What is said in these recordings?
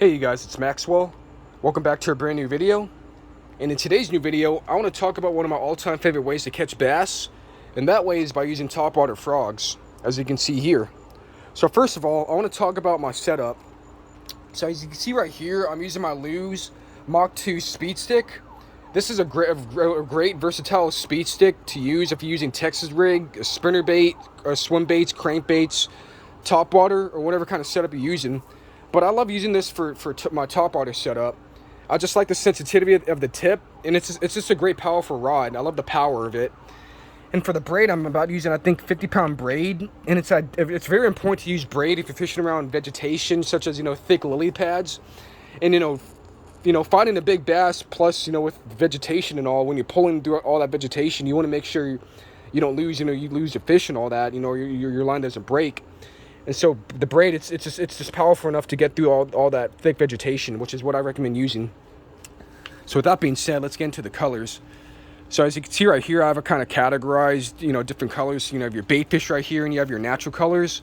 Hey you guys, it's Maxwell. Welcome back to a brand new video. And in today's new video, I want to talk about one of my all-time favorite ways to catch bass. And that way is by using topwater frogs, as you can see here. So first of all, I want to talk about my setup. So as you can see right here, I'm using my Lew's Mach 2 speed stick. This is a great versatile speed stick to use if you're using Texas rig, a spinner bait, or swim baits, crankbaits, topwater, or whatever kind of setup you're using. But I love using this for my topwater setup. I just like the sensitivity of the tip, and it's just a great powerful rod. I love the power of it. And for the braid, I'm about using, I think, 50-pound braid. And it's very important to use braid if you're fishing around vegetation, such as, thick lily pads. And, finding a big bass, plus, with vegetation and all, when you're pulling through all that vegetation, you want to make sure you don't lose, you lose your fish and all that, your line doesn't break. And so the braid, it's just powerful enough to get through all that thick vegetation, which is what I recommend using. So with that being said, let's get into the colors. So as you can see right here, I have a kind of categorized, different colors. You have your bait fish right here, and you have your natural colors.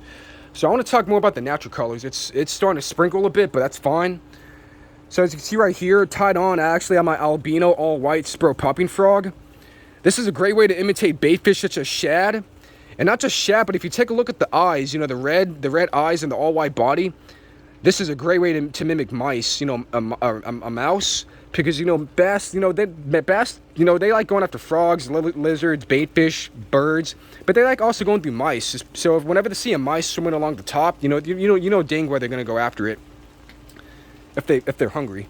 So I want to talk more about the natural colors. It's starting to sprinkle a bit, but that's fine. So as you can see right here, tied on, I actually have my albino all white spro popping frog. This is a great way to imitate bait fish such as shad. And not just shad, but if you take a look at the eyes, the red eyes and the all white body, this is a great way to mimic mice, a mouse, because bass, they like going after frogs, lizards, bait fish, birds, but they like also going through mice. So whenever they see a mice swimming along the top, dang where they're gonna go after it if they're hungry.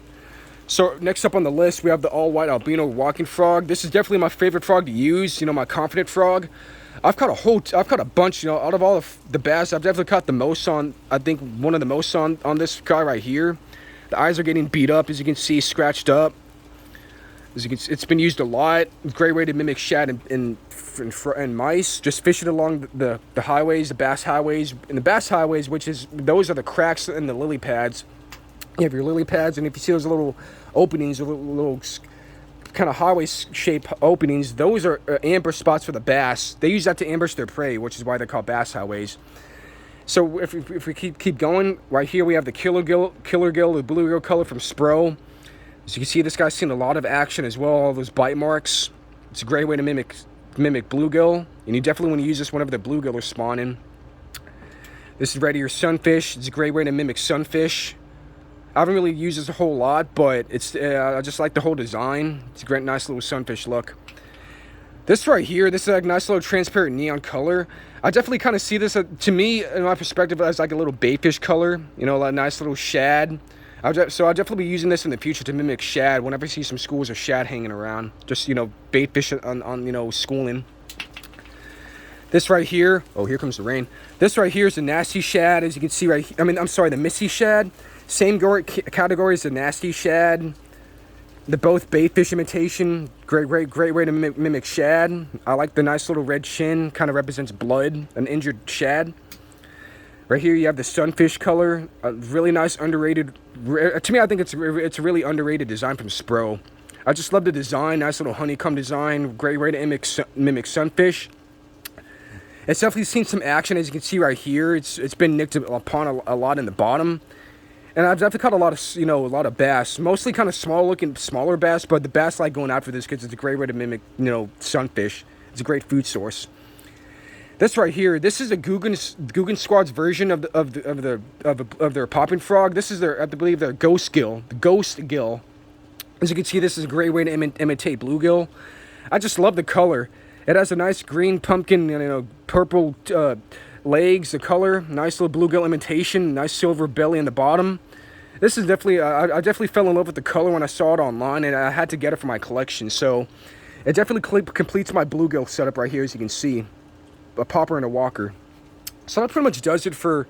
So next up on the list, we have the all white albino walking frog. This is definitely my favorite frog to use. My confident frog. I've caught a bunch, out of all the bass, I've definitely caught the most on, I think one of the most on this guy right here. The eyes are getting beat up, as you can see, scratched up. It's been used a lot. Great way to mimic shad and mice. Just fishing along the highways, the bass highways. And the bass highways, those are the cracks in the lily pads. You have your lily pads, and if you see those little openings, little kind of highway shape openings, those are ambush spots for the bass. They use that to ambush their prey, which is why they're called bass highways. So if we keep going, right here we have the killer gill, the bluegill color from Spro. As you can see, this guy's seen a lot of action as well, all those bite marks. It's a great way to mimic bluegill, and you definitely want to use this whenever the bluegill are spawning. This is right here, sunfish. It's a great way to mimic sunfish. I haven't really used this a whole lot, but I just like the whole design. It's a great, nice little sunfish look. This right here, this is a nice little transparent neon color. I definitely kind of see this, to me, in my perspective, as like a little baitfish color. A nice little shad. So I'll definitely be using this in the future to mimic shad whenever I see some schools of shad hanging around. Just, baitfish on schooling. This right here, oh, here comes the rain. This right here is the nasty shad, as you can see right here. The missy shad. Same category as the nasty shad. They're both baitfish imitation. Great way to mimic shad. I like the nice little red chin. Kind of represents blood, an injured shad. Right here you have the sunfish color. A really nice underrated. To me, I think it's a really underrated design from Spro. I just love the design. Nice little honeycomb design. Great way to mimic sunfish. It's definitely seen some action, as you can see right here. It's been nicked upon a lot in the bottom. And I've definitely caught a lot of bass, mostly kind of smaller bass, but the bass like going after this because it's a great way to mimic, sunfish. It's a great food source. This right here, this is a Guggen Squad's version of their popping frog. This is I believe their ghost gill, the ghost gill. As you can see, this is a great way to imitate bluegill. I just love the color. It has a nice green pumpkin, purple legs, the color, nice little bluegill imitation, nice silver belly in the bottom. This is definitely, I definitely fell in love with the color when I saw it online, and I had to get it for my collection. So it definitely completes my bluegill setup right here, as you can see, a popper and a walker. So that pretty much does it for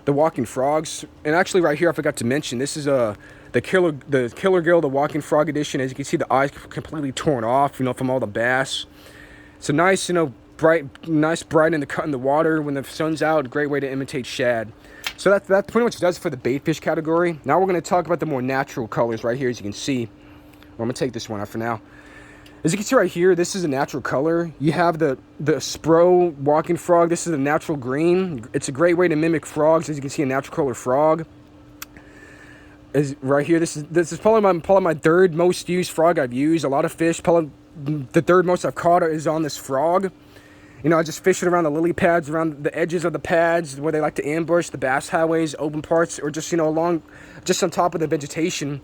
the walking frogs. And actually, right here, I forgot to mention, this is the killer gill, the walking frog edition. As you can see, the eyes completely torn off, from all the bass. It's a nice, bright in the water when the sun's out. Great way to imitate shad. So that pretty much does it for the baitfish category. Now we're going to talk about the more natural colors right here, as you can see. I'm going to take this one out for now. As you can see right here, this is a natural color. You have the Spro walking frog. This is a natural green. It's a great way to mimic frogs. As you can see, a natural color frog. is right here. This is probably my third most used frog I've used. A lot of fish. Probably the third most I've caught is on this frog. You know, I just fish it around the lily pads, around the edges of the pads where they like to ambush, the bass highways, open parts, or just, you know, just on top of the vegetation.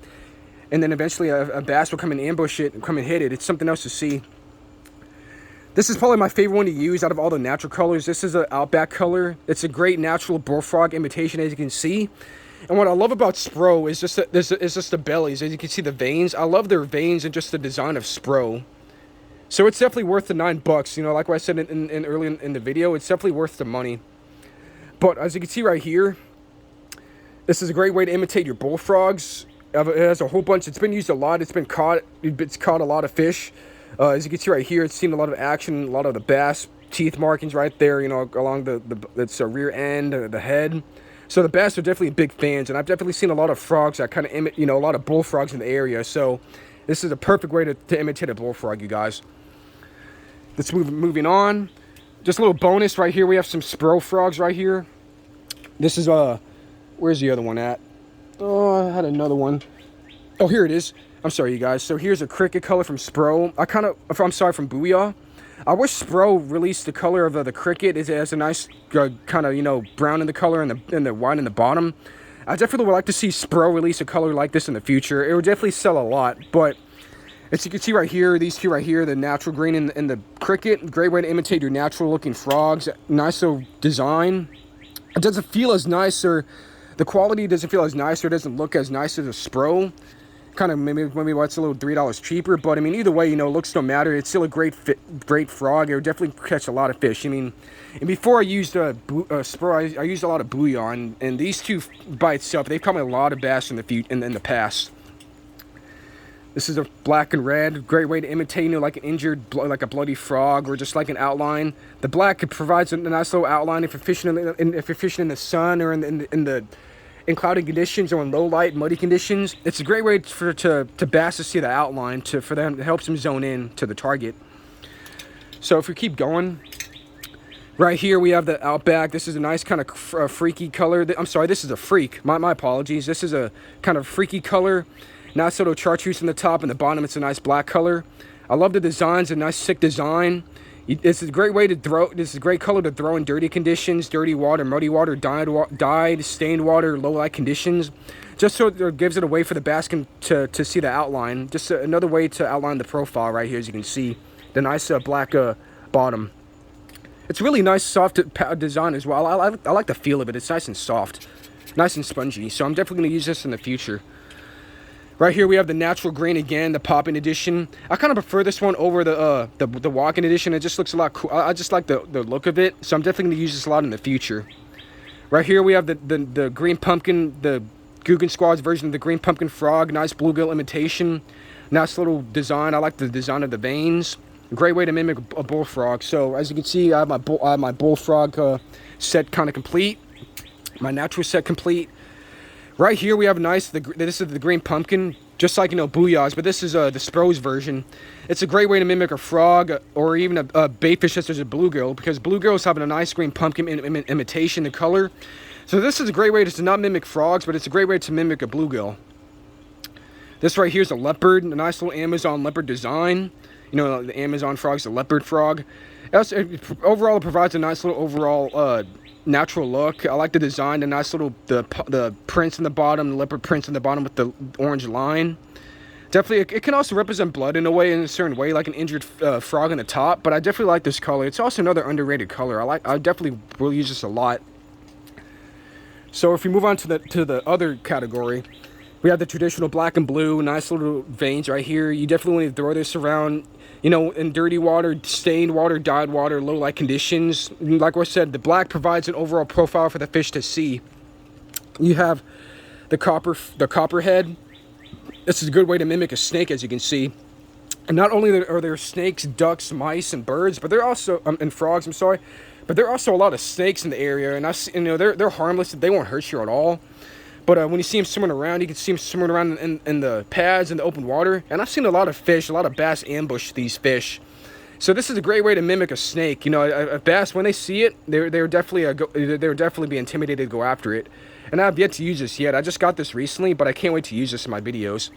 And then eventually a bass will come and ambush it and come and hit it. It's something else to see. This is probably my favorite one to use out of all the natural colors. This is an Outback color. It's a great natural bullfrog imitation, as you can see. And what I love about Spro is just the bellies. As you can see, the veins. I love their veins and just the design of Spro. So it's definitely worth the $9. You know, like what I said early in the video, it's definitely worth the money. But as you can see right here, this is a great way to imitate your bullfrogs. It has a whole bunch. It's been used a lot. It's caught a lot of fish. As you can see right here, it's seen a lot of action, a lot of the bass teeth markings right there, you know, along the rear end, the head. So the bass are definitely big fans, and I've definitely seen a lot of frogs that kind of a lot of bullfrogs in the area. So this is a perfect way to imitate a bullfrog, you guys. Let's moving on. Just a little bonus right here. We have some Spro frogs right here. This is where's the other one at? Oh, I had another one. Oh, here it is. I'm sorry, you guys. So here's a cricket color from Spro. I'm sorry, from Booyah. I wish Spro released the color of the cricket. It has a nice kind of, you know, brown in the color and the white in the bottom. I definitely would like to see Spro release a color like this in the future. It would definitely sell a lot. But as you can see right here, these two right here, the natural green and the cricket, great way to imitate your natural looking frogs. Nice little design. It doesn't feel as nice, or the quality doesn't feel as nice, or it doesn't look as nice as a Spro. Kind of maybe it's a little $3 cheaper, but I mean, either way, you know, looks don't matter. It's still a great frog. It would definitely catch a lot of fish. I mean, and before I used Spro, I used a lot of Booyah, and these two by itself, they've caught me a lot of bass in the past. This is a black and red, great way to imitate, you know, like an injured, like a bloody frog, or just like an outline. The black provides a nice little outline if you're fishing in the sun, or in cloudy conditions, or in low light, muddy conditions. It's a great way to bass to see the outline, for them. It helps them zone in to the target. So if we keep going, right here we have the Outback. This is a nice kind of freaky color. I'm sorry, this is a freak. My apologies. This is a kind of freaky color. Nice little chartreuse on the top, and the bottom it's a nice black color. I love the designs. A nice sick design. This is a great way to throw. This is a great color to throw in dirty conditions, dirty water, muddy water, dyed, stained water, low light conditions. Just so it gives it a way for the bass to see the outline. Just another way to outline the profile right here, as you can see. The nice black bottom. It's really nice, soft design as well. I like the feel of it. It's nice and soft, nice and spongy. So I'm definitely going to use this in the future. Right here we have the natural green again, the popping edition. I kind of prefer this one over the walking edition. It just looks a lot cool. I just like the look of it, so I'm definitely going to use this a lot in the future. Right here we have the green pumpkin, the Guggen Squad's version of the green pumpkin frog. Nice bluegill imitation. Nice little design. I like the design of the veins. Great way to mimic a bullfrog. So as you can see, I have my bullfrog set kind of complete. My natural set complete. Right here we have this is the green pumpkin, just like, you know, Booyah's, but this is the Spro's version. It's a great way to mimic a frog, or even a baitfish such as a bluegill, because bluegills have a nice green pumpkin imitation, the color. So this is a great way to not mimic frogs, but it's a great way to mimic a bluegill. This right here is a leopard, a nice little Amazon leopard design. You know, the Amazon frog's a leopard frog. Overall, it provides a nice little overall natural look. I like the design, the nice little the prints in the bottom, the leopard prints in the bottom with the orange line. Definitely, it can also represent blood in a certain way, like an injured frog on the top. But I definitely like this color. It's also another underrated color. I definitely will use this a lot. So if we move on to the other category, we have the traditional black and blue, nice little veins right here. You definitely want to throw this around, you know, in dirty water, stained water, dyed water, low light conditions. Like I said, the black provides an overall profile for the fish to see. You have the copperhead. This is a good way to mimic a snake, as you can see. And not only are there snakes, ducks, mice, and birds, but they're also and frogs. I'm sorry, but there are also a lot of snakes in the area, and you know, they're harmless. They won't hurt you at all. But when you see them swimming around, you can see them swimming around in the pads in the open water. And I've seen a lot of fish, a lot of bass ambush these fish. So this is a great way to mimic a snake. You know, a bass, when they see it, they're definitely be intimidated to go after it. and I've yet to use this yet. I just got this recently, but I can't wait to use this in my videos.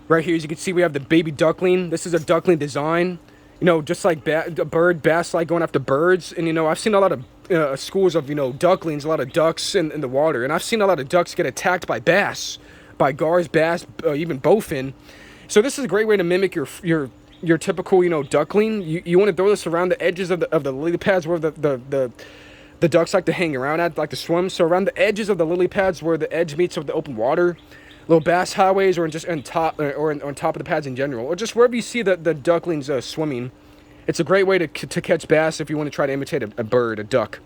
Right here, as you can see, we have the baby duckling. This is a duckling design. You know, just like a bird, bass like going after birds. And, you know, I've seen a lot of schools of, you know, ducklings, a lot of ducks in the water. And I've seen a lot of ducks get attacked by bass, by gars, bass, even bowfin. So this is a great way to mimic your typical, you know, duckling. You want to throw this around the edges of the lily pads where the ducks like to hang around at, like to swim. So around the edges of the lily pads where the edge meets with the open water, little bass highways, or just on top on top of the pads in general, or just wherever you see the ducklings swimming. It's a great way to catch bass if you want to try to imitate a bird, a duck.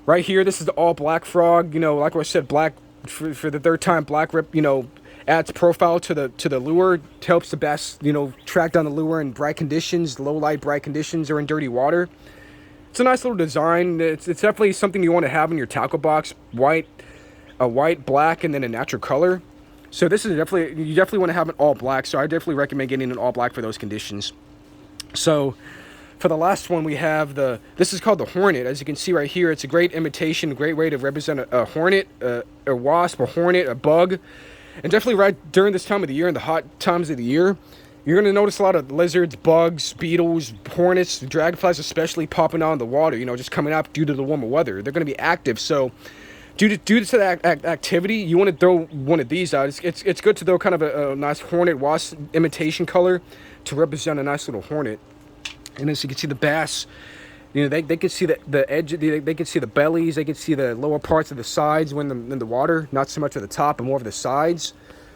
Right here, this is the all black frog. You know, like I said, black for the third time. Black rip, you know, adds profile to the lure. Helps the bass, you know, track down the lure in bright conditions, low light, bright conditions, or in dirty water. It's a nice little design. It's definitely something you want to have in your tackle box. A white, black, and then a natural color. So this is you definitely want to have it all black. So I definitely recommend getting an all black for those conditions. So for the last one, we have this is called the hornet. As you can see right here, it's a great imitation, a great way to represent a hornet, a wasp, a hornet, a bug. And definitely right during this time of the year, in the hot times of the year, you're going to notice a lot of lizards, bugs, beetles, hornets, dragonflies especially popping out in the water, you know, just coming out due to the warmer weather. They're going to be active. So due to that activity, you want to throw one of these out. It's good to throw kind of a nice hornet wasp imitation color to represent a nice little hornet. And as you can see, the bass, you know, they can see the edge, they can see the bellies, they can see the lower parts of the sides when in the water, not so much at the top, but more of the sides.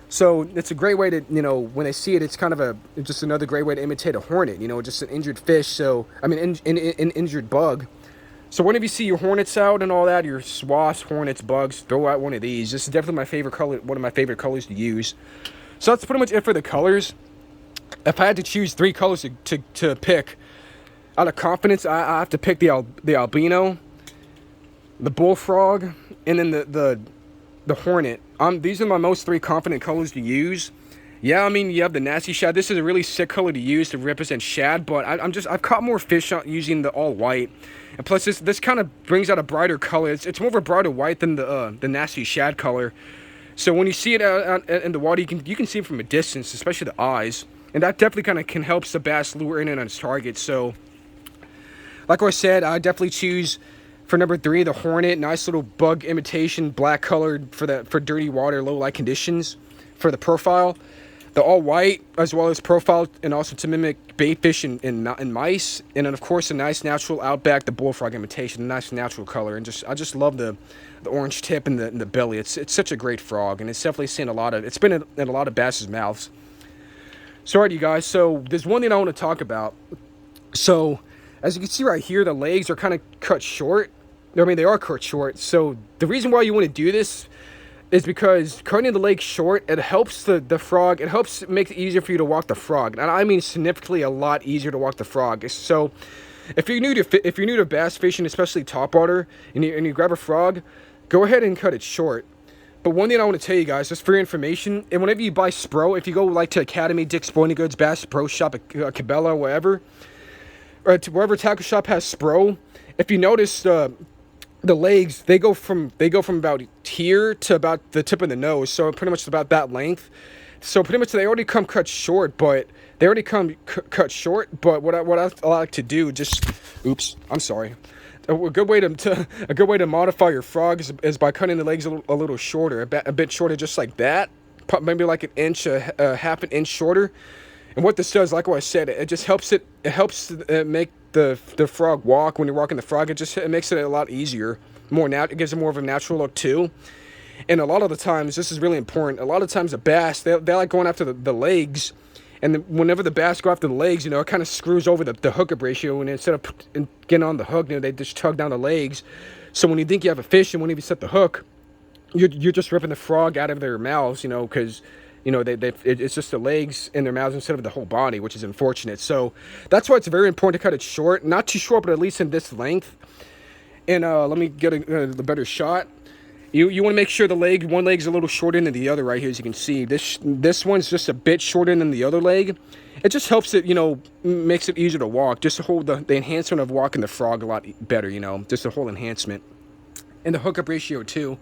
So it's a great way to, you know, when they see it, it's kind of just another great way to imitate a hornet, you know, just an injured fish. So, I mean, an injured bug. So whenever you see your hornets out and all that, your wasps, hornets, bugs, throw out one of these. This is definitely my favorite color, one of my favorite colors to use. So that's pretty much it for the colors. If I had to choose 3 colors to pick, out of confidence, I have to pick the albino, the bullfrog, and then the hornet. These are my most 3 confident colors to use. Yeah, I mean, you have the nasty shad. This is a really sick color to use to represent shad, but I've caught more fish using the all white. And plus, this kind of brings out a brighter color. It's more of a brighter white than the nasty shad color. So when you see it out in the water, you can see it from a distance, especially the eyes. And that definitely kind of can help the bass lure in on its target. So, like I said, I definitely choose for number 3 the hornet. Nice little bug imitation, black colored for dirty water, low light conditions. For the profile, the all white as well as profile, and also to mimic bait fish and mice. And then of course a nice natural outback, the bullfrog imitation, a nice natural color. And I just love the orange tip and the belly. It's such a great frog, and it's definitely seen it's been in a lot of bass's mouths. So alright, you guys, so there's one thing I want to talk about. So as you can see right here, the legs are kind of cut short. I mean, they are cut short. So the reason why you want to do this is because cutting the legs short, it helps the frog. It helps make it easier for you to walk the frog, and I mean significantly a lot easier to walk the frog. So if you're new to bass fishing, especially topwater, and you grab a frog, go ahead and cut it short. But one thing I want to tell you guys, just for your information, and whenever you buy Spro, if you go like to Academy, Dick's Sporting Goods, Bass Pro Shop, Cabela, wherever, or to wherever tackle shop has Spro, if you notice the legs, they go from about here to about the tip of the nose, so pretty much about that length. So pretty much they already come cut short, but cut short. But what I like to do, oops, I'm sorry. A good way to modify your frog is by cutting the legs a little shorter, a bit shorter, just like that, maybe like an inch, half an inch shorter. And what this does, like what I said, it just helps make the frog walk. When you're walking the frog, it makes it a lot easier, it gives it more of a natural look too. And a lot of the times, this is really important, a lot of times the bass, they like going after the legs. And whenever the bass go after the legs, you know, it kind of screws over the hookup ratio. And instead of getting on the hook, you know, they just tug down the legs. So when you think you have a fish, and whenever you set the hook, you're just ripping the frog out of their mouths, you know, because, you know, it's just the legs in their mouths instead of the whole body, which is unfortunate. So that's why it's very important to cut it short. Not too short, but at least in this length. And let me get a better shot. You want to make sure one leg's a little shorter than the other right here, as you can see. This one's just a bit shorter than the other leg. It just helps it, you know, makes it easier to walk. Just to hold the enhancement of walking the frog a lot better, you know, just a whole enhancement. and the hookup ratio too.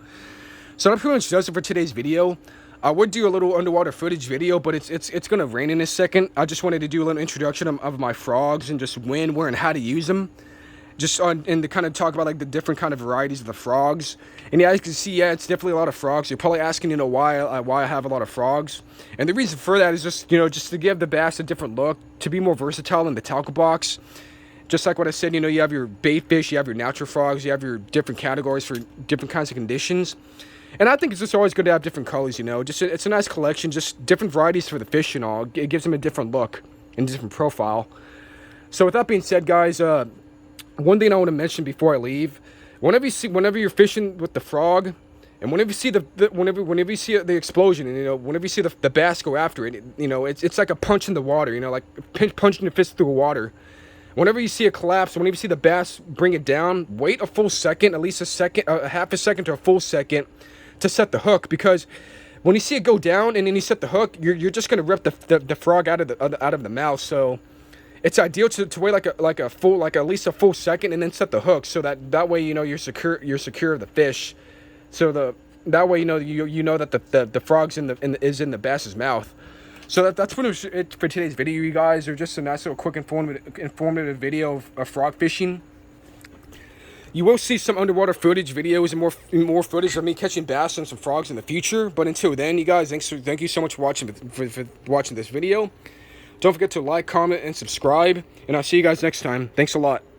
So that pretty much does it for today's video. I would do a little underwater footage video, but it's gonna rain in a second. I just wanted to do a little introduction of my frogs and just when, where, and how to use them. Just on, and to kind of talk about like the different kind of varieties of the frogs. And yeah, as you can see, yeah, it's definitely a lot of frogs. You're probably asking, why I have a lot of frogs. And the reason for that is just, just to give the bass a different look, to be more versatile in the tackle box. Just like what I said, you have your bait fish, you have your natural frogs, you have your different categories for different kinds of conditions. And I think it's just always good to have different colors, Just it's a nice collection, just different varieties for the fish and all. It gives them a different look and different profile. So with that being said, guys, one thing I want to mention before I leave, whenever you're fishing with the frog, and whenever you see whenever you see the explosion, and whenever you see the bass go after it, it's like a punch in the water, like punching the fist through the water. Whenever you see a collapse, whenever you see the bass bring it down, wait a full second, at least a second, half a second to a full second, to set the hook, because when you see it go down and then you set the hook, you're just gonna rip the frog out of the mouth. So it's ideal to wait like at least a full second and then set the hook, so that way you're secure of the fish. So that way you know that the frog's is in the bass's mouth. So that's pretty much it for today's video, you guys. Or just a nice little quick informative video of frog fishing. You will see some underwater footage videos and more footage of me catching bass and some frogs in the future. But until then, you guys, thank you so much for watching this video. Don't forget to like, comment, and subscribe. And I'll see you guys next time. Thanks a lot.